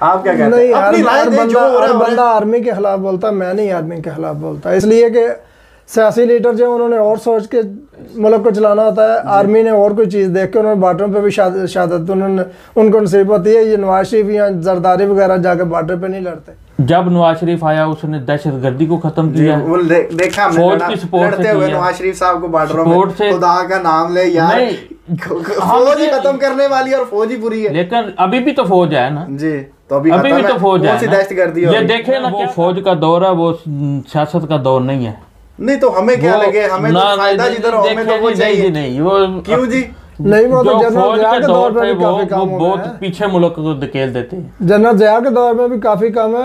आप क्या कहते हैं? नहीं, अपनी राय दें, जो हो रहा हर है। बंदा आर्मी के खिलाफ बोलता, मैं नहीं आर्मी के खिलाफ बोलता, इसलिए कि सियासी लीडर जो उन्होंने और सोच के मुल्क को चलाना होता है, आर्मी ने और कोई चीज़ देख के उन्होंने बॉर्डर पे भी शहादत उन्होंने उनको नसीब होती है। ये नवाज शरीफ या जरदारी वगैरह जाकर बॉर्डर पे नहीं लड़ते। जब नवाज शरीफ आया उसने दहशतगर्दी को खत्म किया, वो देखा फौज की सपोर्ट लड़ते हुए नवाज शरीफ साहब को बॉर्डरों में, खुदा का नाम ले यार, फौज ही खत्म करने वाली और फौज ही बुरी है। लेकिन अभी भी तो फौज है ना जी, तो अभी भी तो फौज है, दहशतगर्दी ये देखे ना, वो फौज का दौर है, वो सियासत का दौर नहीं है। नहीं तो हमें क्या लगे, हमें तो फायदा जिधर हो, हमें तो वो चाहिए। नहीं वो क्यों जी? नहीं, वो तो जनरल फौज ज़िया के के दौर दौर पे में भी काफी काम वो बहुत पीछे मुल्क को धकेल देते हैं। जनरल ज़िया के दौर में भी काफी काम है।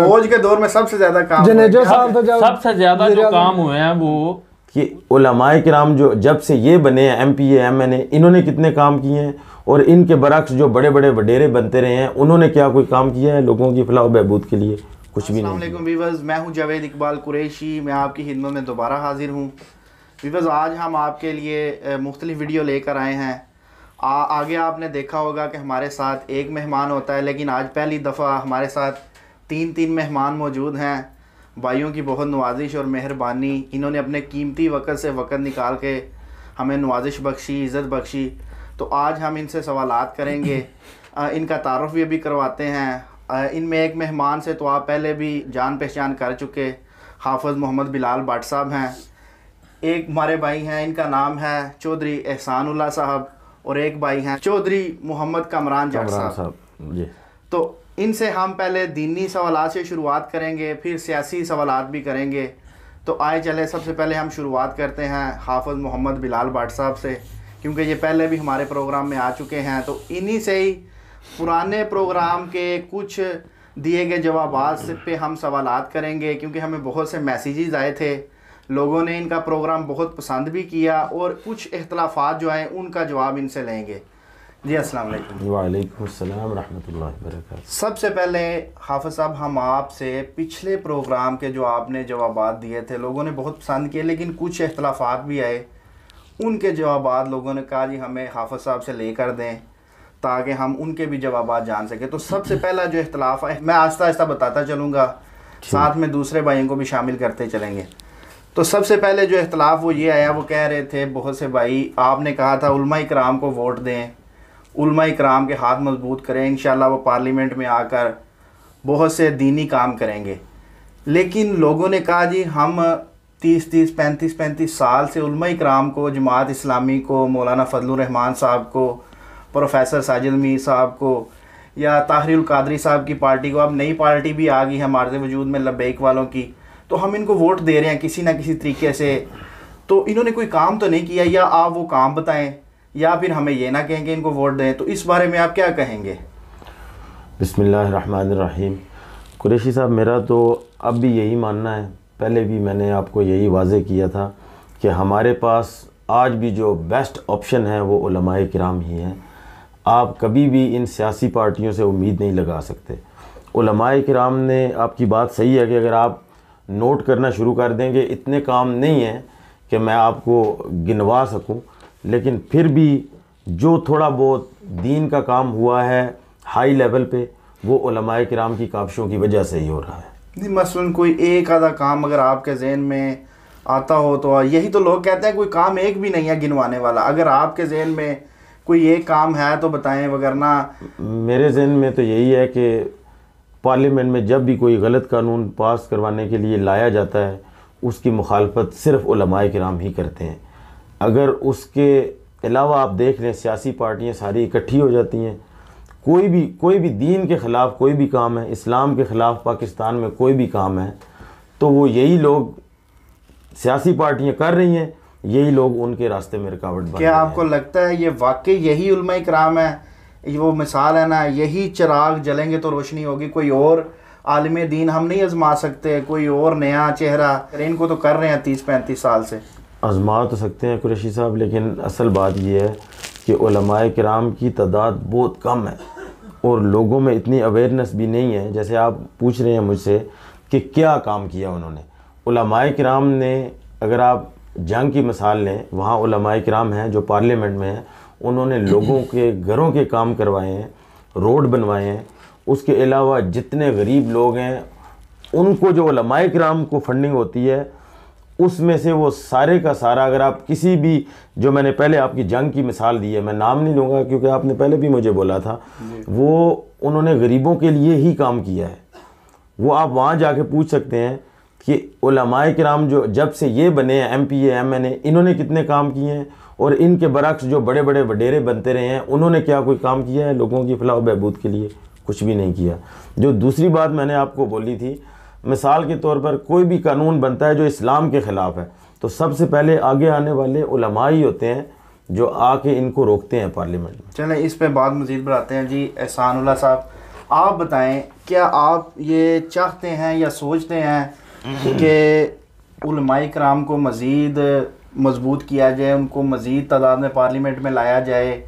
फौज के दौर में सबसे ज्यादा काम जनेजो साहब तो जब सबसे ज्यादा जो काम हुए हैं वो कि उलमाए किराम जो जब से ये बने हैं MPA MNA, इन्होंने कितने काम किए हैं, और इनके बरक्स जो बड़े बड़े वडेरे बनते रहे हैं, उन्होंने क्या कोई काम किया है लोगों की फलाह बहबूद के लिए? कुछ भी नहीं। अस्सलाम वालेकुम व्यूअर्स, मैं हूं जावेद इकबाल कुरैशी, मैं आपकी खिदमत में दोबारा हाजिर हूं। व्यूअर्स, आज हम आपके लिए मुख्तलिफ वीडियो लेकर आए हैं। आगे आपने देखा होगा कि हमारे साथ एक मेहमान होता है, लेकिन आज पहली दफ़ा हमारे साथ तीन मेहमान मौजूद हैं। भाइयों की बहुत नवाजिश और मेहरबानी, इन्होंने अपने कीमती वक़्त से वक़्त निकाल के हमें नवाजिश बख्शी, इज़्ज़त बख्शी। तो आज हम इनसे सवालात करेंगे, इनका तारुफ भी अभी करवाते हैं। इनमें एक मेहमान से तो आप पहले भी जान पहचान कर चुके, हाफ़िज़ मोहम्मद बिलाल भट्ट साहब हैं। एक हमारे भाई हैं, इनका नाम है चौधरी एहसानुल्लाह साहब, और एक भाई हैं चौधरी मोहम्मद कमरान जट साहब जी। तो इनसे हम पहले दीनी सवालात से शुरुआत करेंगे, फिर सियासी सवालात भी करेंगे। तो आए चले, सबसे पहले हम शुरुआत करते हैं हाफ़िज़ मोहम्मद बिलाल भट्ट साहब से, क्योंकि ये पहले भी हमारे प्रोग्राम में आ चुके हैं। तो इन्हीं से ही पुराने प्रोग्राम के कुछ दिए गए जवाबात पे हम सवालात करेंगे, क्योंकि हमें बहुत से मैसेजेस आए थे, लोगों ने इनका प्रोग्राम बहुत पसंद भी किया, और कुछ इख्तलाफात जो हैं उनका जवाब इनसे लेंगे। जी अस्सलाम वालेकुम। वालेकुम अस्सलाम रहमतुल्लाहि व बरकातहू। सबसे पहले हाफ़िज़ साहब, हम आपसे पिछले प्रोग्राम के जो आपने जवाबात दिए थे, लोगों ने बहुत पसंद किए, लेकिन कुछ इख्तलाफात भी आए, उनके जवाबात लोगों ने कहा जी हमें हाफ़िज़ साहब से लेकर दें ताकि हम उनके भी जवाबात जान सकें। तो सबसे पहला जो इख्तलाफ है, मैं आहिस्ता आहिस्ता बताता चलूँगा, साथ में दूसरे भाइयों को भी शामिल करते चलेंगे। तो सबसे पहले जो इख्तलाफ वो ये आया, वो कह रहे थे बहुत से भाई, आपने कहा था उलमा इकराम को वोट दें, उलमा इकराम के हाथ मजबूत करें, इंशाल्लाह वो पार्लियामेंट में आकर बहुत से दीनी काम करेंगे। लेकिन लोगों ने कहा जी हम 30-30, 35-35 साल से उलमा इकराम को, जमात इस्लामी को, मौलाना फजलुर रहमान साहब को, प्रोफेसर साजिद मीर साहब को, या ताहिरुल कादरी साहब की पार्टी को, अब नई पार्टी भी आ गई है हमारे वजूद में लब्बैक वालों की, तो हम इनको वोट दे रहे हैं किसी ना किसी तरीके से। तो इन्होंने कोई काम तो नहीं किया, या आप वो काम बताएं, या फिर हमें ये ना कहें कि इनको वोट दें। तो इस बारे में आप क्या कहेंगे? बिस्मिल्लाहिर्रहमानिर्रहीम। कुरैशी साहब, मेरा तो अब भी यही मानना है, पहले भी मैंने आपको यही वाज़े किया था कि हमारे पास आज भी जो बेस्ट ऑप्शन है वो उलमाए किराम ही हैं। आप कभी भी इन सियासी पार्टियों से उम्मीद नहीं लगा सकते। उलमाए किराम ने, आपकी बात सही है कि अगर आप नोट करना शुरू कर देंगे, इतने काम नहीं हैं कि मैं आपको गिनवा सकूं, लेकिन फिर भी जो थोड़ा बहुत दीन का काम हुआ है हाई लेवल पे, वो उलमाए किराम की काविशों की वजह से ही हो रहा है। नहीं, मसलन कोई एक आधा काम अगर आपके जहन में आता हो तो, यही तो लोग कहते हैं कोई काम एक भी नहीं है गिनवाने वाला, अगर आपके जहन में कोई एक काम है तो बताएं, वगरना। मेरे जहन में तो यही है कि पार्लियामेंट में जब भी कोई गलत कानून पास करवाने के लिए लाया जाता है, उसकी मुखालफत सिर्फ उलमाए किराम ही करते हैं। अगर उसके अलावा आप देख लें, सियासी पार्टियां सारी इकट्ठी हो जाती हैं, कोई भी दीन के ख़िलाफ़ कोई भी काम है, इस्लाम के ख़िलाफ़ पाकिस्तान में कोई भी काम है, तो वो यही लोग सियासी पार्टियां कर रही हैं, यही लोग उनके रास्ते में रुकावट बन रहे हैं। क्या आपको लगता है ये वाकई यही उलमा इकराम है? वो मिसाल है ना, यही चिराग जलेंगे तो रोशनी होगी, कोई और आलिम दीन हम नहीं आजमा सकते, कोई और नया चेहरा? इनको तो कर रहे हैं 30-35 साल से। आजमा तो सकते हैं कुरैशी साहब, लेकिन असल बात यह है कि उलमाए किराम की तादाद बहुत कम है और लोगों में इतनी अवेयरनेस भी नहीं है। जैसे आप पूछ रहे हैं मुझसे कि क्या काम किया उन्होंने, उलमाए किराम ने, अगर आप जंग की मिसाल लें, वहाँ उलमाए किराम हैं जो पार्लियामेंट में हैं, उन्होंने लोगों के घरों के काम करवाए हैं, रोड बनवाए हैं, उसके अलावा जितने गरीब लोग हैं उनको जो उलमाए किराम को फंडिंग होती है उसमें से वो सारे का सारा, अगर आप किसी भी, जो मैंने पहले आपकी जंग की मिसाल दी है, मैं नाम नहीं लूँगा क्योंकि आपने पहले भी मुझे बोला था, वो उन्होंने गरीबों के लिए ही काम किया है। वो आप वहाँ जाके पूछ सकते हैं कि उलमाए किराम जो जब से ये बने हैं MPA MNA, इन्होंने कितने काम किए हैं, और इनके बरक्स जो बड़े बड़े वडेरे बनते रहे हैं उन्होंने क्या कोई काम किया है लोगों की फलाह बहबूद के लिए? कुछ भी नहीं किया। जो दूसरी बात मैंने आपको बोली थी, मिसाल के तौर पर कोई भी कानून बनता है जो इस्लाम के ख़िलाफ़ है तो सबसे पहले आगे आने वाले उलमा ही होते हैं जो आके इनको रोकते हैं पार्लियामेंट में। चलें इस पे बात मज़ीद बढ़ाते हैं जी। एहसानुल्लाह साहब, आप बताएं, क्या आप ये चाहते हैं या सोचते हैं कि उलमाए किराम को मज़ीद मजबूत किया जाए, उनको मज़ीद तादाद में पार्लियामेंट में लाया जाए,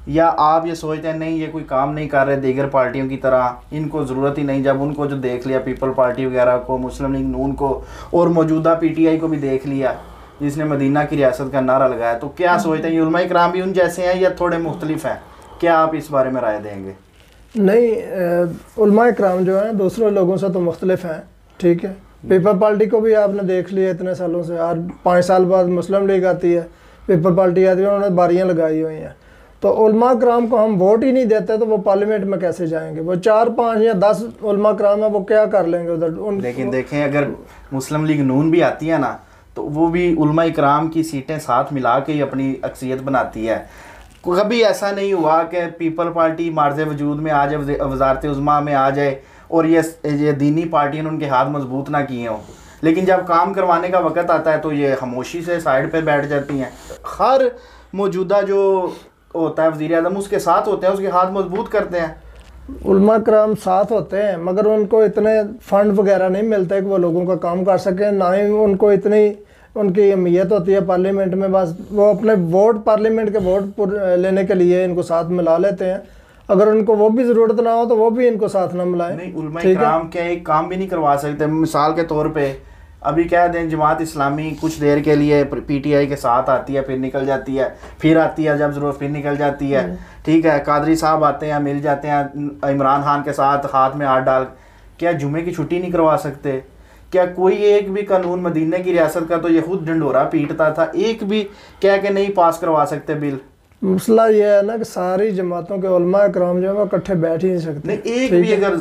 या आप ये सोचते हैं नहीं ये कोई काम नहीं कर रहे दीगर पार्टियों की तरह, इनको ज़रूरत ही नहीं, जब उनको जो देख लिया पीपल पार्टी वगैरह को, मुस्लिम लीग नून को और मौजूदा PTI को भी देख लिया जिसने मदीना की रियासत का नारा लगाया, तो क्या सोचते हैं ये उलमाए किराम भी उन जैसे हैं या थोड़े मुख्तलिफ हैं? क्या आप इस बारे में राय देंगे? नहीं, उलमाए किराम जो हैं दूसरे लोगों से तो मुख्तलिफ हैं, ठीक है। पीपल पार्टी को भी आपने देख लिया इतने सालों से, हर 5 साल बाद मुस्लिम लीग आती है, पीपल पार्टी आती है, उन्होंने बारियाँ लगाई हुई हैं। तो उलमा किराम को हम वोट ही नहीं देते तो वो पार्लियामेंट में कैसे जाएंगे? वो 4, 5 या 10 उलमा किराम है, वो क्या कर लेंगे उधर? लेकिन देखें, अगर मुस्लिम लीग नून भी आती है ना तो वो भी उलमा किराम की सीटें साथ मिला के ही अपनी अक्सियत बनाती है। कभी ऐसा नहीं हुआ कि पीपल पार्टी मार्ज वजूद में आ जाए, वजारत उज़्मा में आ जाए और ये दीनी पार्टियों ने उनके हाथ मजबूत ना किए हों, लेकिन जब काम करवाने का वक़्त आता है तो ये खामोशी से साइड पे बैठ जाती हैं। हर मौजूदा जो होता है वज़ीर आज़म उसके साथ होते हैं, उसके हाथ मजबूत करते हैं। उलमा किराम साथ होते हैं मगर उनको इतने फंड वगैरह नहीं मिलते कि वो लोगों का काम कर सकें, ना ही उनको इतनी उनकी अहमियत होती है पार्लियामेंट में। बस वो अपने वोट, पार्लियामेंट के वोट लेने के लिए इनको साथ मिला लेते हैं। अगर उनको वो भी ज़रूरत ना हो तो वो भी इनको साथ ना मिलाएं। नहीं, उलमाए किराम क्या एक काम भी नहीं करवा सकते? मिसाल के तौर पे अभी कह दें जमात इस्लामी कुछ देर के लिए PTI के साथ आती है, फिर निकल जाती है, फिर आती है जब ज़रूरत फिर निकल जाती है, ठीक है। कादरी साहब आते हैं, मिल जाते हैं इमरान खान के साथ हाथ में हाथ डाल, क्या जुमे की छुट्टी नहीं करवा सकते? क्या कोई एक भी कानून मदीने की रियासत का तो ये खुद ढंडोरा पीटता था, एक भी क्या कि नहीं पास करवा सकते बिल? मसला ये है ना कि सारी जमातों के उलमा किराम जो है वो इकट्ठे बैठ ही नहीं सकते। नहीं, एक भी अगर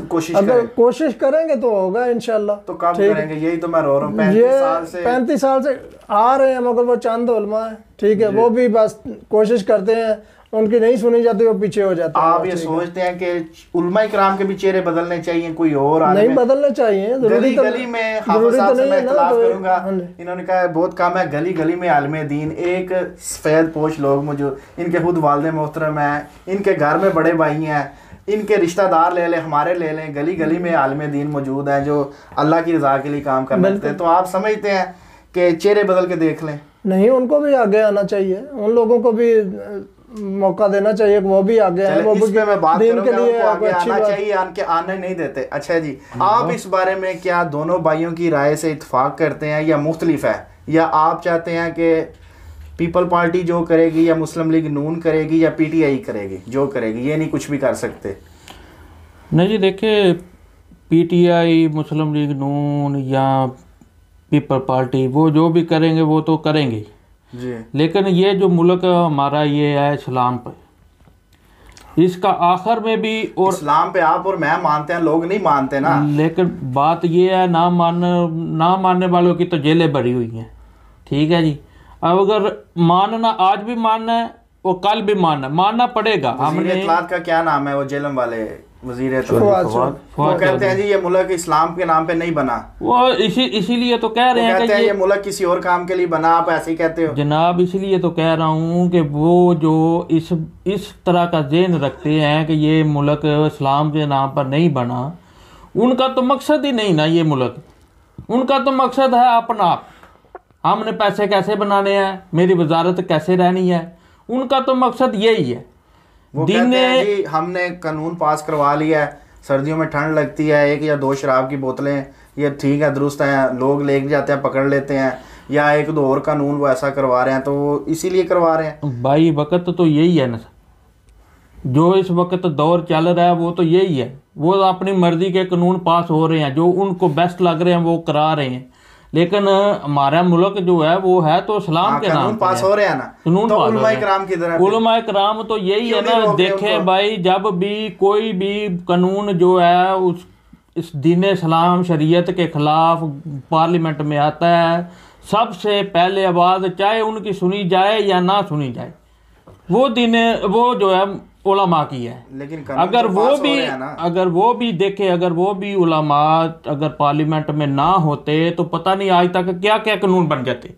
कोशिश करेंगे तो होगा इंशाल्लाह। तो कब करेंगे? यही तो मैं रो रहा हूँ, 35 साल से आ रहे हैं मगर वो चंद उलमा है, ठीक है, वो भी बस कोशिश करते हैं, उनकी नहीं सुनी जाती, वो पीछे हो जाते हैं। आप ये सोचते हैं कि उलमा किराम के भी चेहरे बदलने चाहिए, कोई और नहीं बदलने चाहिए? गली गली में हाफिज साहब से मैं इख्तिलाफ करूंगा, इन्होंने कहा बहुत कम है, गली गली में आलिम दीन, एक सफ़ेद पोश लोग मौजूद, इनके खुद वालिद मोहतरम हैं, इनके घर में बड़े भाई हैं, इनके रिश्तेदार ले लें, हमारे ले लें, गली गली में आलिम दीन मौजूद हैं जो अल्लाह की रज़ा के लिए काम करने लगते हैं। तो आप समझते हैं कि चेहरे बदल के देख लें? नहीं, उनको भी आगे आना चाहिए, उन लोगों को भी मौका देना चाहिए, वो भी आगे आए, वो भी मैं बात दिन के लिए आगे आना चाहिए, आने नहीं देते। अच्छा जी, आप इस बारे में क्या दोनों भाइयों की राय से इत्तेफाक करते हैं या मुख्तलिफ है, या आप चाहते हैं कि पीपल पार्टी जो करेगी या मुस्लिम लीग नून करेगी या PTI करेगी, जो करेगी, ये नहीं कुछ भी कर सकते? नहीं जी, देखिए PTI, मुस्लिम लीग नून या पीपल पार्टी वो जो भी करेंगे वो तो करेंगे जी, लेकिन ये जो मुल्क हमारा ये है इस्लाम पे, इसका आखिर में भी, और इस्लाम पे आप और मैं मानते हैं, लोग नहीं मानते ना। लेकिन बात ये है ना मानने वालों की तो जेलें भरी हुई हैं, ठीक है जी। अब अगर मानना, आज भी मानना है और कल भी मानना पड़ेगा। हमने इत्तलात का क्या नाम है वो जेलम वाले वज़ीर इत्तलात, वो कहते हैं जी ये मुल्क इस्लाम के नाम पे नहीं बना, वो इसीलिए तो कह रहे हैं कि ये मुल्क किसी और काम के लिए बना, आप ऐसे ही कहते हो जनाब। इसीलिए तो कह रहा हूँ कि वो जो इस तरह का ज़हन रखते हैं कि ये मुल्क इस्लाम के नाम पर नहीं बना, उनका तो मकसद ही नहीं ना ये मुल्क, उनका तो मकसद है अपना आप, हमने पैसे कैसे बनाने हैं, मेरी वजारत कैसे रहनी है, उनका तो मकसद यही है। वो कहते हैं जी हमने कानून पास करवा लिया है, सर्दियों में ठंड लगती है, 1 या 2 शराब की बोतलें ये ठीक है, दुरुस्त हैं, लोग ले जाते हैं, पकड़ लेते हैं, या 1-2 और कानून वो ऐसा करवा रहे हैं, तो वो इसीलिए करवा रहे हैं भाई। वक्त तो यही है ना, जो इस वक्त दौर चल रहा है वो तो यही है। वो अपनी मर्जी के कानून पास हो रहे हैं, जो उनको बेस्ट लग रहे हैं वो करा रहे हैं, लेकिन हमारा मुल्क जो है वो है तो इस्लाम के नाम पास हो रहे हैं ना, कानून तो पास उलमाए किराम की तरह, उलमाए किराम तो यही है ना। देखें भाई, जब भी कोई भी कानून जो है इस दीन इस्लाम शरीयत के खिलाफ पार्लियामेंट में आता है, सबसे पहले आवाज़ चाहे उनकी सुनी जाए या ना सुनी जाए, वो जो है उलमा की है। लेकिन अगर वो भी देखे, अगर वो भी उलमा अगर पार्लियामेंट में ना होते तो पता नहीं आज तक क्या क्या कानून बन जाते।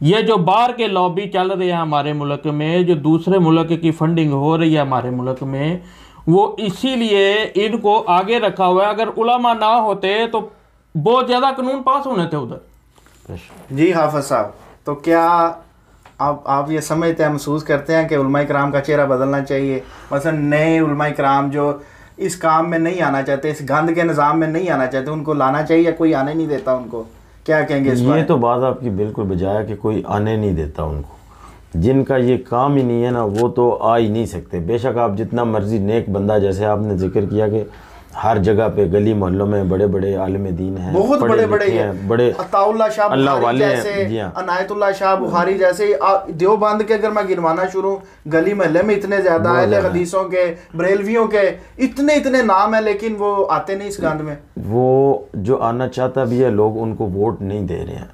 ये जो बाहर के लॉबी चल रहे हैं हमारे मुल्क में, जो दूसरे मुल्क की फंडिंग हो रही है हमारे मुल्क में, वो इसीलिए इनको आगे रखा हुआ है। अगर उलमा ना होते तो बहुत ज़्यादा कानून पास होने थे उधर। जी हाफिज साहब, तो क्या आप ये समझते हैं, महसूस करते हैं कि उलमाए किराम का चेहरा बदलना चाहिए? मसलन नए उलमाए किराम जो इस काम में नहीं आना चाहते, इस गंद के निज़ाम में नहीं आना चाहते, उनको लाना चाहिए या कोई आने नहीं देता उनको? क्या कहेंगे इस बारे? ये तो बात आपकी बिल्कुल बजाय है कि कोई आने नहीं देता उनको। जिनका ये काम ही नहीं है ना, वो तो आ ही नहीं सकते। बेशक आप जितना मर्जी नेक बंदा, जैसे आपने जिक्र किया कि हर जगह पे गली मोहल्लों में बड़े बड़े आलिम दीन हैं, बहुत बड़े बड़े अल्लाह वाले हैं, अनायतुल्लाह शाह बुखारी जैसे। देवबंद के अगर मैं गिनवाना शुरू, गली महल्ले में इतने ज्यादा अहले हदीसों के, बरेलवियों के इतने नाम है, लेकिन वो आते नहीं इस गंद में। वो जो आना चाहता भी है, लोग उनको वोट नहीं दे रहे हैं।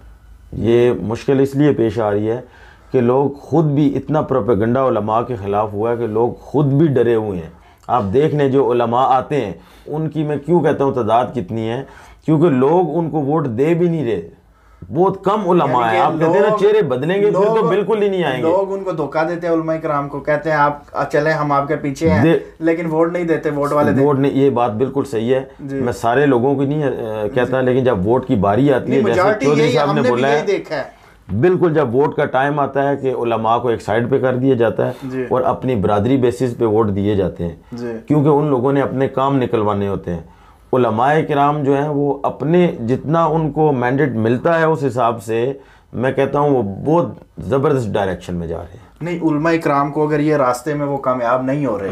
ये मुश्किल इसलिए पेश आ रही है कि लोग खुद भी, इतना प्रोपेगेंडा उलमा के खिलाफ हुआ है कि लोग खुद भी डरे हुए हैं। आप देख लें जो उलमा आते हैं उनकी, मैं क्यों कहता हूँ तादाद कितनी है, क्योंकि लोग उनको वोट दे भी नहीं रहे। बहुत कम उलमा है। आप कहते हैं ना चेहरे बदलेंगे, फिर तो बिल्कुल ही नहीं आएंगे। लोग उनको धोखा देते हैं उलमाए किराम को, कहते हैं आप चले हम आपके पीछे हैं, लेकिन वोट नहीं देते, वोट वाले वोट नहीं। ये बात बिल्कुल सही है, मैं सारे लोगों की नहीं कहता, लेकिन जब वोट की बारी आती है, जैसे चौधरी साहब ने बोला है, बिल्कुल जब वोट का टाइम आता है कि उलमा को एक साइड पे कर दिया जाता है और अपनी बरादरी बेसिस पे वोट दिए जाते हैं, क्योंकि उन लोगों ने अपने काम निकलवाने होते हैं। उलमाए किराम जो हैं वो अपने जितना उनको मैंडेट मिलता है उस हिसाब से, मैं कहता हूँ वो बहुत ज़बरदस्त डायरेक्शन में जा रहे हैं। नहीं, उलमाए किराम को अगर ये रास्ते में वो कामयाब नहीं हो रहे,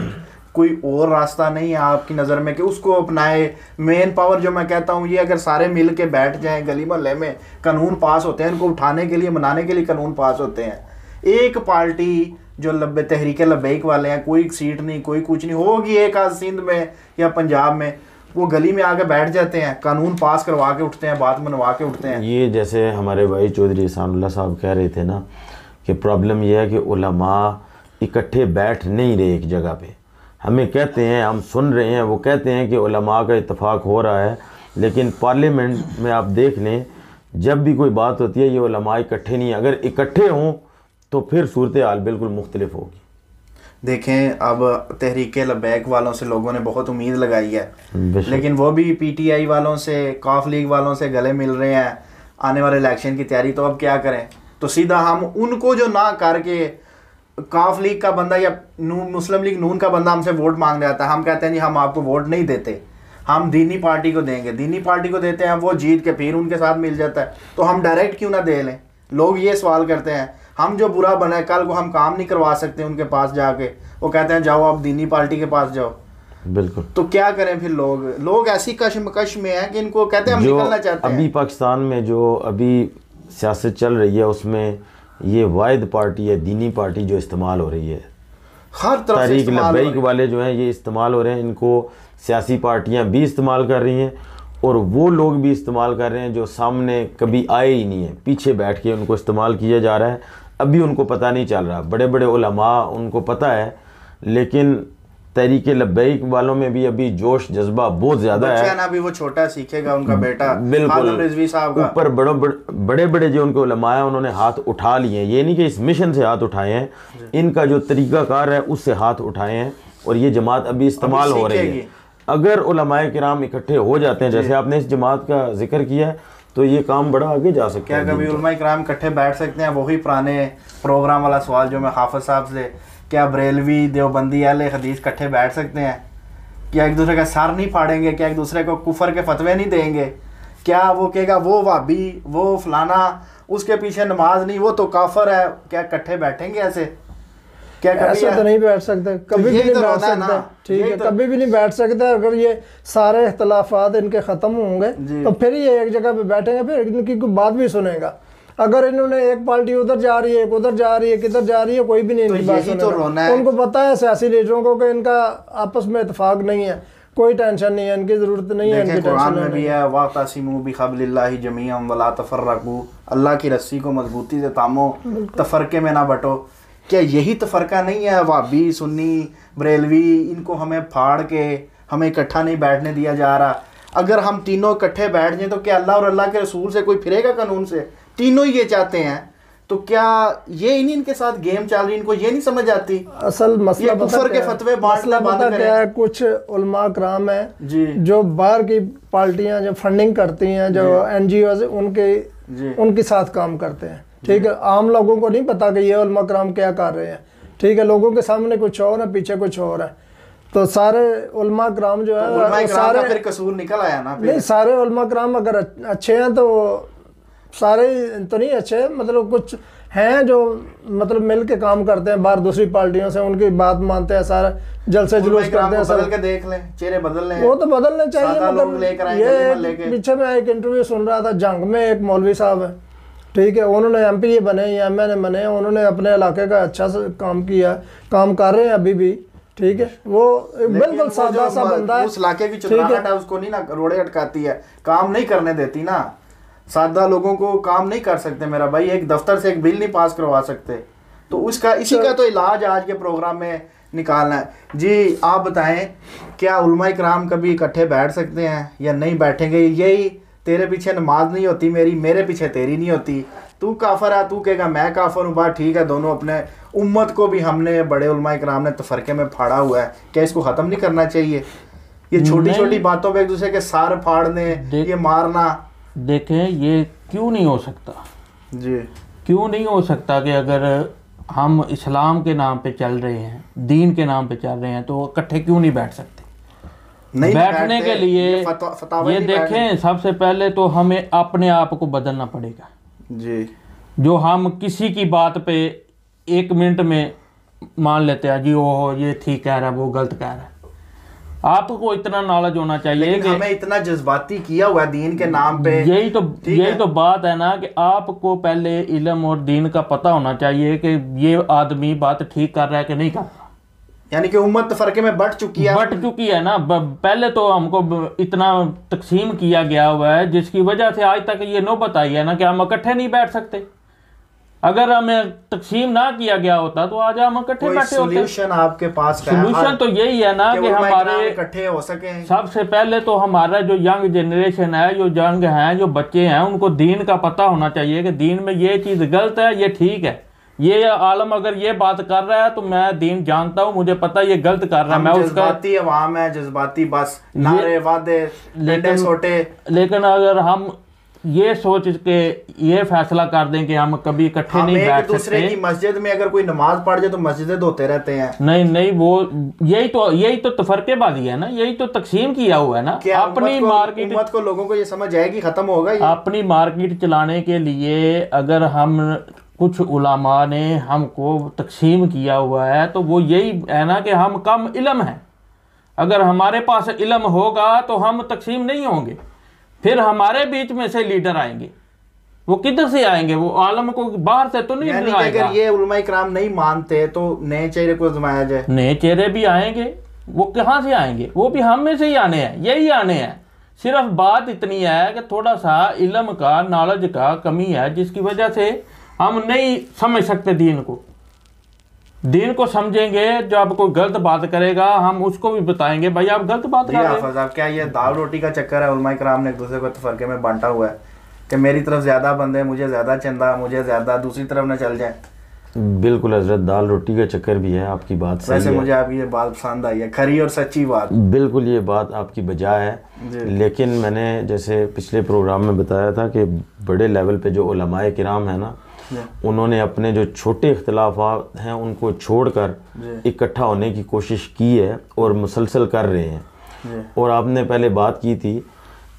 कोई और रास्ता नहीं है आपकी नज़र में कि उसको अपनाए? मेन पावर जो मैं कहता हूँ, ये अगर सारे मिल के बैठ जाएं, गली मोहल्ले में कानून पास होते हैं, इनको उठाने के लिए, मनाने के लिए कानून पास होते हैं। एक पार्टी जो तहरीके लब्बैक वाले हैं, कोई सीट नहीं, कोई कुछ नहीं होगी, एक आज सिंध में या पंजाब में, वो गली में आके बैठ जाते हैं, कानून पास करवा के उठते हैं, बात मनवा के उठते हैं। ये जैसे हमारे भाई चौधरी एहसानुल्लाह साहब कह रहे थे ना कि प्रॉब्लम ये है कि उलमा इकट्ठे बैठ नहीं रहे एक जगह पे। हमें कहते हैं, हम सुन रहे हैं, वो कहते हैं कि उलमा का इत्तेफाक हो रहा है, लेकिन पार्लियामेंट में आप देख लें, जब भी कोई बात होती है ये उलमा इकट्ठे नहीं है। अगर इकट्ठे हों तो फिर सूरत हाल बिल्कुल मुख्तलिफ होगी। देखें, अब तहरीके लब्बैक वालों से लोगों ने बहुत उम्मीद लगाई है, लेकिन वो भी पीटीआई वालों से, कॉफ लीग वालों से गले मिल रहे हैं आने वाले इलेक्शन की तैयारी। तो अब क्या करें? तो सीधा हम उनको जो ना करके, काफ लीग का बंदा या मुस्लिम लीग नून का बंदा हमसे वोट मांगने आता है, हम कहते हैं जी हम आपको वोट नहीं देते, हम दीनी पार्टी को देंगे। दीनी पार्टी को देते हैं, वो जीत के फिर उनके साथ मिल जाता है। तो हम डायरेक्ट क्यों ना दे लें? लोग ये सवाल करते हैं। हम जो बुरा बना है, कल को हम काम नहीं करवा सकते उनके पास जाके, वो कहते हैं जाओ आप दीनी पार्टी के पास जाओ। बिल्कुल। तो क्या करें फिर? लोग ऐसी कशमकश में हैं कि इनको कहते हैं हम निकलना चाहते हैं। अभी पाकिस्तान में जो अभी सियासत चल रही है, उसमें ये वाहिद पार्टी है, दीनी पार्टी जो इस्तेमाल हो रही है। हर तरफ से तहरीक लब्बैक वाले जो हैं ये इस्तेमाल हो रहे हैं, इनको सियासी पार्टियां भी इस्तेमाल कर रही हैं और वो लोग भी इस्तेमाल कर रहे हैं जो सामने कभी आए ही नहीं है, पीछे बैठ के उनको इस्तेमाल किया जा रहा है। अभी उनको पता नहीं चल रहा, बड़े बड़े उलमा उनको पता है, लेकिन तहरीके लब्बैक वालों में भी अभी जोश जज्बा बहुत ज़्यादा है ना। अभी वो छोटा सीखेगा, उनका बेटा बिल्कुल रिजवी साहब का ऊपर बड़े बड़े जो उनके उलमा हैं उन्होंने हाथ उठा लिए हैं। ये नहीं कि इस मिशन से हाथ उठाए हैं, इनका जो तरीक़ाकार है उससे हाथ उठाए हैं और ये जमात अभी इस्तेमाल हो रही है। अगर उलमाए किराम इकट्ठे हो जाते हैं, जैसे आपने इस जमात का जिक्र किया है, तो ये काम बड़ा आगे जा सकता है। क्या कभी उलमाए किराम इकट्ठे बैठ सकते हैं? वही पुराने प्रोग्राम वाला सवाल जो मैं हाफिज साहब से, क्या बरेलवी देवबंदी अहले हदीस इकट्ठे बैठ सकते हैं? क्या एक दूसरे का सर नहीं फाड़ेंगे? क्या एक दूसरे को कुफर के फतवे नहीं देंगे? क्या वो कहेगा वो वाबी, वो फलाना, उसके पीछे नमाज नहीं, वो तो काफर है? क्या इकट्ठे बैठेंगे ऐसे? क्या ऐसे तो नहीं बैठ सकते, कभी भी नहीं बैठ सकते, ठीक है, कभी भी नहीं बैठ सकते। अगर ये सारे इख्तलाफात इनके ख़त्म होंगे तो फिर ये एक जगह पे बैठेंगे, फिर इनकी कोई बात भी सुनेगा। अगर इन्होंने एक पार्टी उधर जा रही है, एक उधर जा रही है, किधर जा रही है, कोई भी नहीं इनकी बात सुनेगा। उनको पता है सियासी लीडरों को कि इनका आपस में इत्तेफाक नहीं है, कोई टेंशन नहीं है, इनकी ज़रूरत नहीं है, इनकी कुरान टेंशन में भी है वातसिमू बिहब्लिल्लाहि जमीअन वला तफर्रकू, अल्लाह की रस्सी को मजबूती से थामो, तफरके में ना बटो। क्या यही तफरका नहीं है? वहाबी, सुन्नी, बरेलवी, इनको हमें फाड़ के हमें इकट्ठा नहीं बैठने दिया जा रहा। अगर हम तीनों इकट्ठे बैठ जाएं तो क्या अल्लाह और अल्लाह के रसूल से कोई फिरेगा कानून से? तीनों ही ये चाहते हैं, तो क्या ये इनके साथ गेम चल रही, इनको ये नहीं समझ आती? असल मसला कुफर के फतवे बांटना बंद करें। क्या है, कुछ उलमा कराम है जो बाहर की पार्टियां जो फंडिंग करती हैं, जो NGOs उनके साथ काम करते हैं, ठीक है। आम लोगों को नहीं पता कि ये उलमा कराम क्या कर रहे हैं, ठीक है। लोगों के सामने कुछ और है, पीछे कुछ और है। तो सारे उलमा कराम जो है सारे फिर कसूर निकल आया ना। नहीं, सारे उलमा कराम अगर अच्छे हैं तो सारे तो नहीं अच्छे, मतलब कुछ हैं जो मतलब मिल के काम करते हैं बाहर दूसरी पार्टियों से, उनकी बात मानते हैं, सारा जलसे जुलूस करते हैं। बदल के देख लें, चेहरे बदल लें, वो तो बदलने चाहिए। मतलब ये पीछे मैं एक इंटरव्यू सुन रहा था, जंग में एक मौलवी साहब है, ठीक है, उन्होंने MP बने या MNA बने, उन्होंने अपने इलाके का अच्छा सा काम किया, काम कर रहे हैं अभी भी, ठीक है। वो बिल्कुल सादा सा बंदा है, उस इलाके की चुनाव उसको नहीं ना रोड़े अटकाती है, काम नहीं करने देती ना। सादा लोगों को काम नहीं कर सकते मेरा भाई, एक दफ्तर से एक बिल नहीं पास करवा सकते। तो उसका इसी का तो इलाज आज के प्रोग्राम में निकालना है। जी आप बताएं, क्या उलमा इकराम कभी इकट्ठे बैठ सकते हैं या नहीं बैठेंगे? यही तेरे पीछे नमाज नहीं होती मेरी, मेरे पीछे तेरी नहीं होती, तू काफर है, तू कहेगा मैं काफर हूँ, बात ठीक है। दोनों अपने उम्मत को भी हमने बड़े उलमा इकराम ने तफरके में फाड़ा हुआ है, क्या इसको ख़त्म नहीं करना चाहिए? ये छोटी छोटी बातों पर एक दूसरे के सार फाड़ने, ये मारना। देखें, ये क्यों नहीं हो सकता जी, क्यों नहीं हो सकता कि अगर हम इस्लाम के नाम पे चल रहे हैं, दीन के नाम पे चल रहे हैं, तो इकट्ठे क्यों नहीं बैठ सकते? नहीं बैठने के लिए ये देखें, सबसे पहले तो हमें अपने आप को बदलना पड़ेगा जी। जो हम किसी की बात पे 1 मिनट में मान लेते हैं, जी वो ये ठीक कह रहा है, वो गलत कह रहा है। आपको इतना नॉलेज होना चाहिए कि हमें इतना जज्बाती किया हुआ दीन के नाम पे। यही तो बात है ना कि आपको पहले इल्म और दीन का पता होना चाहिए कि ये आदमी बात ठीक कर रहा है कि नहीं कर रहा। यानी कि उम्मत फरके में बट चुकी है ना। पहले तो हमको इतना तकसीम किया गया हुआ है, जिसकी वजह से आज तक ये नौबत आई है ना कि हम इकट्ठे नहीं बैठ सकते। अगर हमें तकसीम ना किया गया होता तो आज हम इकट्ठे बैठे होते। सॉल्यूशन आपके पास है? सॉल्यूशन तो यही है ना कि हमारे इकट्ठे हो सके। सबसे पहले तो हमारा जो यंग जनरेशन है, जो यंग हैं, जो बच्चे हैं, उनको दीन का पता होना चाहिए कि दीन में ये चीज़ गलत है, ये ठीक है। ये आलम अगर ये बात कर रहा है तो मैं दीन जानता हूँ, मुझे पता है ये गलत कर रहा है। मैं उसका जज्बाती अवाम है, जज्बाती बस नारे वादे लेकिन अगर हम ये सोच के ये फैसला कर दें कि हम कभी इकट्ठे नहीं बैठ सकते। दूसरे की मस्जिद में अगर कोई नमाज पढ़ जाए तो मस्जिदें धोते रहते हैं। नहीं, वो यही तो तफरकेबाजी है ना, यही तो तकसीम किया हुआ है ना। अपनी मार्केट, उम्मत को लोगों को ये समझ आएगी, खत्म होगा ये। अपनी मार्केट चलाने के लिए अगर हम कुछ उलामा ने हमको तकसीम किया हुआ है तो वो यही है ना कि हम कम इल्म हैं। अगर हमारे पास इल्म होगा तो हम तकसीम नहीं होंगे, फिर हमारे बीच में से लीडर आएंगे। वो किधर से आएंगे? वो आलम को बाहर से तो नहीं आएगा। अगर ये उलमा इकराम नहीं मानते तो नए चेहरे को आजमाया जाए। नए चेहरे भी आएंगे, वो कहाँ से आएंगे? वो भी हम में से ही आने हैं, यही आने हैं। सिर्फ बात इतनी है कि थोड़ा सा इल्म का, नॉलेज का कमी है, जिसकी वजह से हम नहीं समझ सकते दीन को। दीन को समझेंगे, जब कोई गलत बात करेगा हम उसको भी बताएंगे, भाई आप गलत बात कर रहे हैं। क्या ये दाल रोटी का चक्कर है? उलमा इकराम ने एक दूसरे को तफरके में बांटा हुआ है कि मेरी तरफ ज्यादा बंदे, मुझे ज्यादा चंदा, मुझे ज्यादा, दूसरी तरफ न चल जाए। बिल्कुल हजरत, दाल रोटी का चक्कर भी है, आपकी बात सही है। वैसे मुझे आपकी ये बात पसंद आई है, खरी और सच्ची बात। बिल्कुल ये बात आपकी बजा है, लेकिन मैंने जैसे पिछले प्रोग्राम में बताया था कि बड़े लेवल पे जो उलमाए किराम है ना, उन्होंने अपने जो छोटे इख्तिलाफात हैं उनको छोड़कर इकट्ठा होने की कोशिश की है और मुसलसल कर रहे हैं। और आपने पहले बात की थी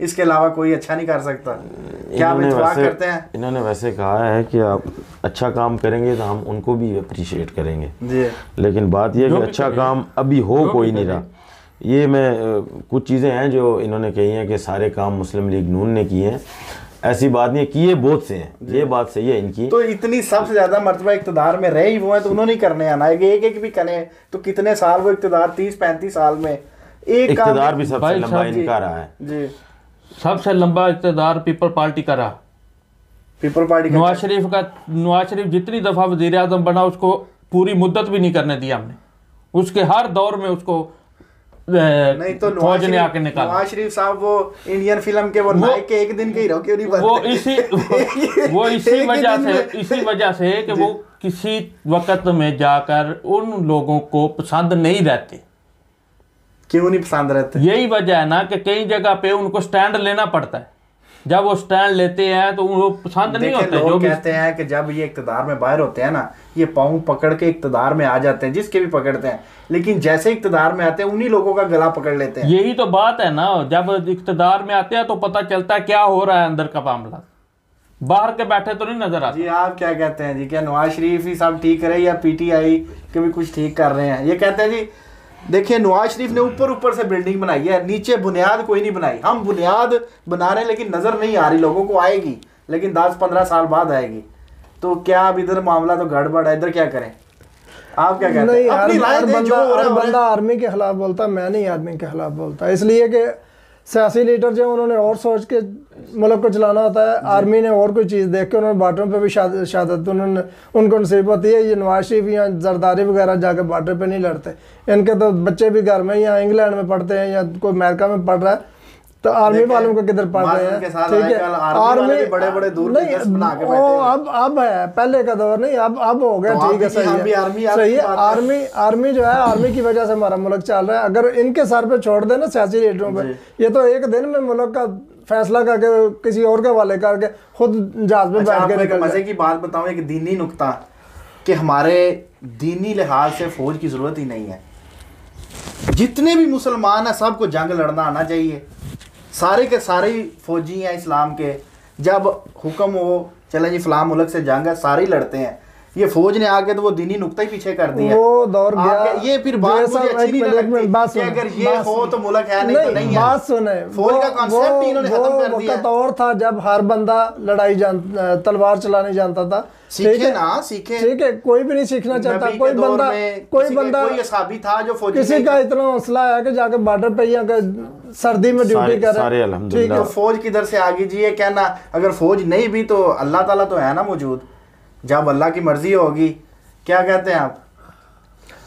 इसके अलावा कोई अच्छा नहीं कर सकता, क्या आप इत्तेफाक करते हैं? इन्होंने वैसे कहा है कि आप अच्छा काम करेंगे तो हम उनको भी अप्रिशिएट करेंगे जी, लेकिन बात यह है कि अच्छा काम अभी हो कोई नहीं रहा। ये मैं कुछ चीज़ें हैं जो इन्होंने कही हैं कि सारे काम मुस्लिम लीग नून ने किए हैं, ऐसी बात नहीं है, किए बहुत से हैं, ये बात सही है इनकी। तो इतनी सबसे ज़्यादा मरतबा इक़्तिदार में रहे ही वो हैं, तो उन्होंने करने आना है, एक एक भी करें तो कितने साल वो इक़्तिदार, 30-35 साल में एक इक़्तिदार भी सबसे लंबा इनका रहा है जी, सबसे लंबा इक़्तिदार पीपल पार्टी का रहा। पीपल पार्टी नवाज शरीफ जितनी दफ़ा वज़ीर आज़म बना उसको पूरी मुद्दत भी नहीं करने दिया हमने, उसके हर दौर में उसको नहीं तो फौज ने आके निकाला। नवाज शरीफ साहब वो इंडियन फिल्म के वो नायक के एक दिन के हीरो क्यों नहीं बनते? वो इसी वजह से कि वो किसी वक्त में जाकर उन लोगों को पसंद नहीं रहते। क्यों नहीं पसंद रहते? यही वजह है ना कि कई जगह पे उनको स्टैंड लेना पड़ता है, जब वो स्टैंड लेते हैं तो वो पसंद नहीं होते। लोग कहते हैं कि जब ये इक़्तिदार में बाहर होते हैं ना, ये पाँव पकड़ के इक़्तिदार में आ जाते हैं, जिसके भी पकड़ते हैं, लेकिन जैसे इक़्तिदार में आते हैं उन्हीं लोगों का गला पकड़ लेते हैं। यही तो बात है ना, जब इक़्तिदार में आते हैं तो पता चलता है क्या हो रहा है अंदर का मामला, बाहर के बैठे तो नहीं नजर आता। जी आप क्या कहते हैं जी, क्या नवाज शरीफ ही सब ठीक करे या PTI के भी कुछ ठीक कर रहे हैं? ये कहते हैं जी देखिए नवाज शरीफ ने ऊपर से बिल्डिंग बनाई है, नीचे बुनियाद कोई नहीं बनाई, हम बुनियाद बना रहे हैं लेकिन नज़र नहीं आ रही लोगों को, आएगी लेकिन 10-15 साल बाद आएगी। तो क्या अब इधर मामला तो गड़बड़ है, इधर क्या करें? आप क्या कहते हैं? अपनी राय दें। हर बंदा आर्मी के खिलाफ बोलता, मैं नहीं आदमी के खिलाफ बोलता, इसलिए कि सियासी लीडर जो उन्होंने और सोच के मुल्क को चलाना होता है, आर्मी ने और कोई चीज़ देख के उन्होंने बॉर्डर पे भी शहादत उन्होंने उनको नसीब होती है। ये नवाज शरीफ या जरदारी वगैरह जाकर बॉर्डर पे नहीं लड़ते, इनके तो बच्चे भी घर में या इंग्लैंड में पढ़ते हैं या कोई अमेरिका में पढ़ रहा है, तो आर्मी वालों को किधर पढ़ रहे हैं? ठीक है, आर्मी बड़े दूर नहीं, अब है, पहले का दौर नहीं, अब हो गया, ठीक है, सही है। आर्मी जो है, आर्मी की वजह से हमारा मुल्क चल रहा है। अगर इनके सर पे छोड़ देना सियासी लीडरों पे, ये तो एक दिन में मुल्क का फैसला करके किसी और के हवाले करके खुद जहाज में बैठ के निकल। मजे की बात बताऊं, एक दीनी नुक्ता कि हमारे दीनी लिहाज से फौज की जरूरत ही नहीं है। जितने भी मुसलमान हैं सबको जंग लड़ना आना चाहिए, सारे के सारे फौजी हैं इस्लाम के, जब हुक्म हो चले जी फलां मुल्क से जंग है सारे लड़ते हैं। ये फौज ने आके तो वो दीनी नुक्ता ही पीछे कर दिया, वो दौर गया। ये फिर बात मुझे अच्छी नहीं लगती कि अगर ये हो तो मुल्क है, नहीं तो नहीं है। बात सुने, फौज का कांसेप्ट ही इन्होंने खत्म कर दिया। वो दौर था जब हर बंदा तलवार चलाने जानता था। सीखे ना सीखे, ठीक है, कोई भी नहीं सीखना चाहता, कोई बंदा कोई असहाबी था जो फौजी, किसी का इतना हौसला है कि जाके बॉर्डर पे या सर्दी में ड्यूटी करे, ठीक है। फौज किधर से आ गई जी? ये कहना अगर फौज नहीं भी तो अल्लाह ताला तो है ना मौजूद, जब अल्लाह की मर्जी होगी। क्या कहते हैं आप?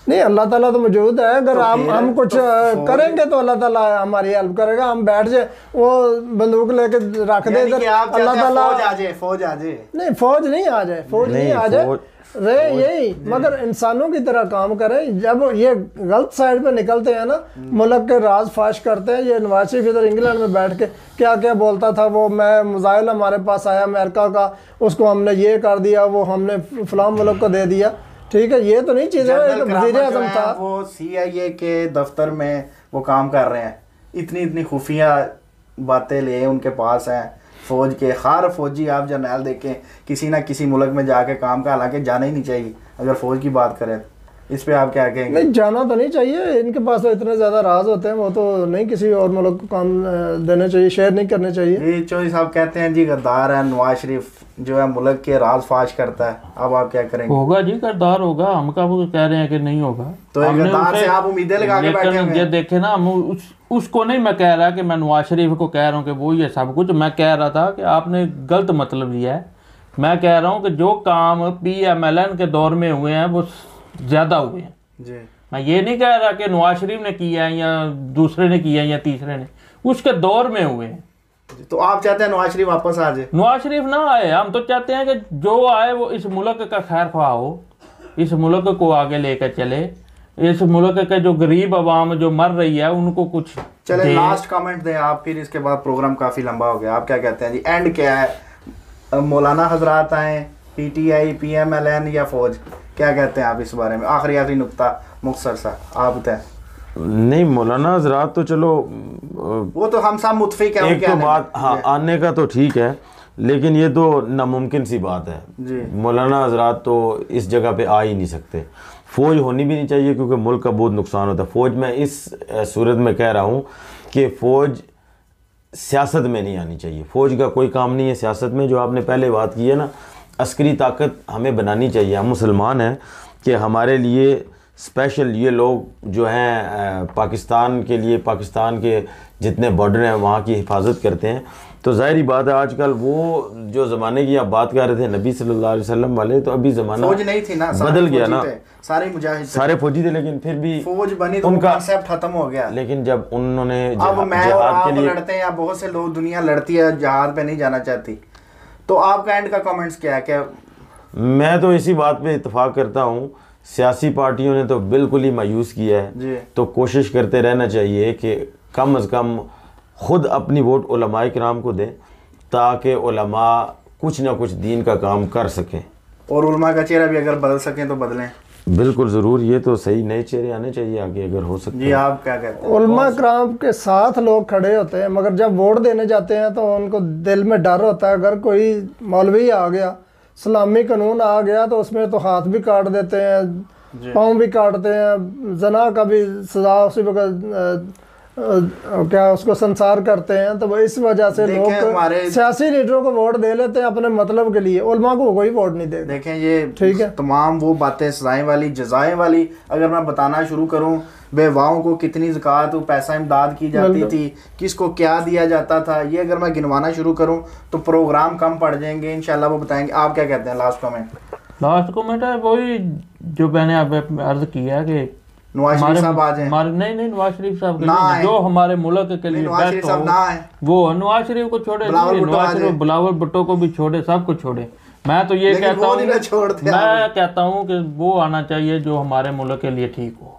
नहीं, अल्लाह ताला तो मौजूद है, अगर हम कुछ करेंगे तो अल्लाह ताला हमारी हेल्प करेगा। हम बैठ जाए वो बंदूक लेके रख दे इधर, अल्लाह ताला फौज आ जाए नहीं, फौज नहीं आ जाए, फौज नहीं आ जाए रहे यही, मगर इंसानों की तरह काम करें। जब ये गलत साइड पे निकलते हैं ना, मुल्क के राज फाश करते हैं। ये नवाज शरीफ इधर इंग्लैंड में बैठ के क्या क्या बोलता था, वो मैं मुजाहिल हमारे पास आया अमेरिका का, उसको हमने ये कर दिया, वो हमने फलां मुल्क को दे दिया, ठीक है। ये तो नहीं चीज़ है, वज़ीर आज़म था, वो CIA के दफ्तर में वो काम कर रहे हैं, इतनी खुफिया बातें ले उनके पास हैं फौज के। हर फौजी आप जर्नल देखें किसी ना किसी मुल्क में जाके काम का, हालांकि जाना ही नहीं चाहिए अगर फौज की बात करें। इस पे आप क्या कहेंगे? नहीं, जाना तो नहीं चाहिए, इनके पास तो इतने ज़्यादा राज होते हैं, वो तो नहीं किसी और मुल्क को काम देने चाहिए, शेयर नहीं करने चाहिए। जी चौधरी साहब कहते हैं जी गद्दार है नवाज शरीफ, जो है मुल्क के राज फाश करता है। अब आप क्या करेंगे? होगा जी, गद्दार होगा, हम कब कह रहे हैं कि नहीं होगा। तो गद्दार से आप उम्मीदें लगा के बैठे हैं? ये देखे ना, हम उसको नहीं मैं कह रहा कि मैं नवाज शरीफ को कह रहा हूँ कि वो ये सब कुछ, मैं कह रहा था कि आपने गलत मतलब लिया है। मैं कह रहा हूँ कि जो काम PMLN के दौर में हुए हैं वो ज़्यादा हुए हैं जी। मैं ये नहीं कह रहा कि नवाज शरीफ ने किया है या दूसरे ने किया है या तीसरे ने, उसके दौर में हुए हैं। तो आप चाहते हैं नवाज शरीफ वापस आ जाए? नवाज शरीफ ना आए, हम तो चाहते हैं कि जो आए वो इस मुल्क का खैर ख्वाह हो, इस मुल्क को आगे लेकर चले, इस मुल्क के जो गरीब आवाम जो मर रही है उनको कुछ चले। लास्ट कमेंट दें आप, फिर इसके बाद प्रोग्राम काफ़ी लंबा हो गया। आप क्या कहते हैं जी, एंड क्या है? मौलाना हजरात आए, PTI, PMLN या फौज, क्या कहते हैं आप इस बारे में? आखिरी नुक्ता मुख्तसर सा आप बताएं। नहीं मौलाना हजरात तो चलो वो तो हम सब मुतफिक हैं एक तो बात, हाँ आने का तो ठीक है, लेकिन ये तो नामुमकिन सी बात है। मौलाना हजरात तो इस जगह पे आ ही नहीं सकते। फ़ौज होनी भी नहीं चाहिए क्योंकि मुल्क का बहुत नुकसान होता है। फ़ौज मैं इस सूरत में कह रहा हूँ कि फ़ौज सियासत में नहीं आनी चाहिए। फ़ौज का कोई काम नहीं है सियासत में। जो आपने पहले बात की है ना, अस्करी ताकत हमें बनानी चाहिए। हम मुसलमान हैं कि हमारे लिए स्पेशल ये लोग जो हैं पाकिस्तान के लिए, पाकिस्तान के जितने बॉर्डर हैं वहाँ की हिफाजत करते हैं। तो ज़ाहिर बात है आजकल वो जो ज़माने की आप बात कर रहे थे नबी सल्लल्लाहु अलैहि वसल्लम वाले, तो अभी ज़माना फौज नहीं थी ना, बदल गया ना, सारे मुजाहिद सारे फौजी थे, लेकिन फिर भी फौज बनी तो उनका कॉन्सेप्ट खत्म हो गया। लेकिन जब उन्होंने अब मैं और जिहाद आप के लिए लड़ते हैं या बहुत से लोग, दुनिया लड़ती है जहाद पे नहीं जाना चाहती, तो आपका एंड का कमेंट्स क्या है? क्या मैं तो इसी बात पे इत्तेफाक करता हूँ, सियासी पार्टियों ने तो बिल्कुल ही मायूस किया है। तो कोशिश करते रहना चाहिए कि कम अज़ कम खुद अपनी वोट उलमाए किराम को दें ताकि उलमा कुछ ना कुछ दीन का काम कर सकें, और उलमा का चेहरा भी अगर बदल सकें तो बदलें। बिल्कुल ज़रूर, ये तो सही, नए चेहरे आने चाहिए आगे अगर हो सकते। जी आप क्या कहते हैं? उलमा किराम के साथ लोग खड़े होते हैं, मगर जब वोट देने जाते हैं तो उनको दिल में डर होता है, अगर कोई मौलवी आ गया, इस्लामी कानून आ गया तो उसमें तो हाथ भी काट देते हैं, पाँव भी काटते हैं, जना का भी सजा उसी वक्त क्या उसको संसार करते हैं। तो इस वजह से लोग सियासी लीडरों को वोट दे लेते हैं अपने मतलब के लिए, उलमा को कोई वोट नहीं देगा। देखें ये ठीक है, तमाम वो बातें सजाएं वाली जजाएं वाली अगर मैं बताना शुरू करूं, बेवाओं को कितनी ज़कात पैसा इमदाद की जाती थी, किसको क्या दिया जाता था, ये अगर मैं गिनवाना शुरू करूं तो प्रोग्राम कम पड़ जाएंगे। इंशाल्लाह वो बताएंगे। आप क्या कहते हैं? लास्ट कमेंट है वही जो मैंने अब अर्ज किया कि नवाज शरीफ साहब आ जाएं। नहीं नवाज शरीफ साहब जो हमारे मुल्क के लिए बेस्ट हो वो नवाज शरीफ को छोड़े, नवाज शरीफ बिलावल भुट्टो को भी छोड़े, सब को छोड़े। मैं तो ये कहता हूँ, मैं कहता हूँ कि वो आना चाहिए जो हमारे मुल्क के लिए ठीक हो।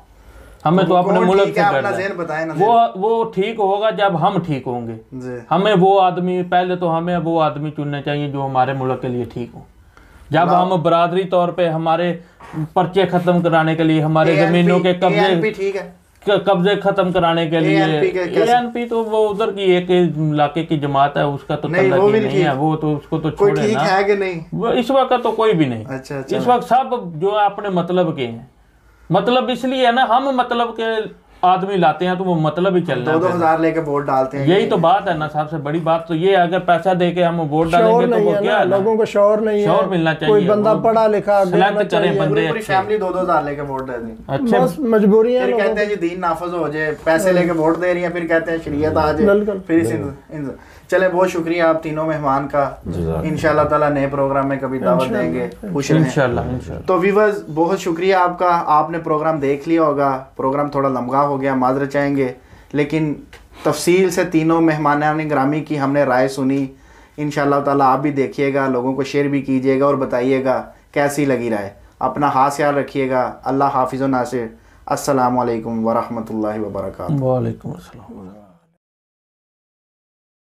हमें तो अपने मुल्क से डरना, वो ठीक होगा जब हम ठीक होंगे। हमें वो आदमी, पहले तो हमें वो आदमी चुनने चाहिए जो हमारे मुल्क के लिए ठीक हो। जब हम बरादरी तौर पे हमारे पर्चे खत्म कराने के लिए, हमारे जमीनों के कब्जे खत्म कराने के लिए, एएनपी तो वो उधर की एक इलाके की जमात है, उसका तो नहीं है, वो तो उसको तो छोड़े ना। है कि नहीं? इस वक्त तो कोई भी नहीं। अच्छा, इस वक्त सब जो है अपने मतलब के हैं। मतलब इसलिए है ना, हम मतलब के आदमी लाते हैं तो वो मतलब ही चलना है। 2,000 लेके वोट डालते हैं, यही तो बात है ना। सबसे बड़ी बात तो ये, अगर पैसा दे के हम वोट डालेंगे तो वो क्या है, लोगों को शौर नहीं है, शौर मिलना चाहिए। कोई बंदा पढ़ा लिखा सेलेक्ट करे बंदे, पूरी फैमिली 2,000 लेके वोट दे दी। अच्छा, बस मजबूरी है। फिर कहते हैं जी दीन नाफिज हो जाए, पैसे लेके वोट दे रही है, फिर कहते हैं शरीयत आ जाए। फिर चले, बहुत शुक्रिया आप तीनों मेहमान का। इंशाल्लाह ताला नए प्रोग्राम में कभी दावत देंगे, खुश रहें इंशाल्लाह। तो व्यूअर्स बहुत शुक्रिया आपका, आपने प्रोग्राम देख लिया होगा। प्रोग्राम थोड़ा लंबा हो गया, माजरत चाहेंगे, लेकिन तफसील से तीनों मेहमानान ग्रामी की हमने राय सुनी। इंशाल्लाह ताला आप भी देखिएगा, लोगों को शेयर भी कीजिएगा और बताइएगा कैसी लगी राय। अपना खास ख्याल रखिएगा। अल्लाह हाफिज़ व नासिर। अस्सलामु अलैकुम व रहमतुल्लाहि व बरकातुहू। वालेकुम अस्सलाम।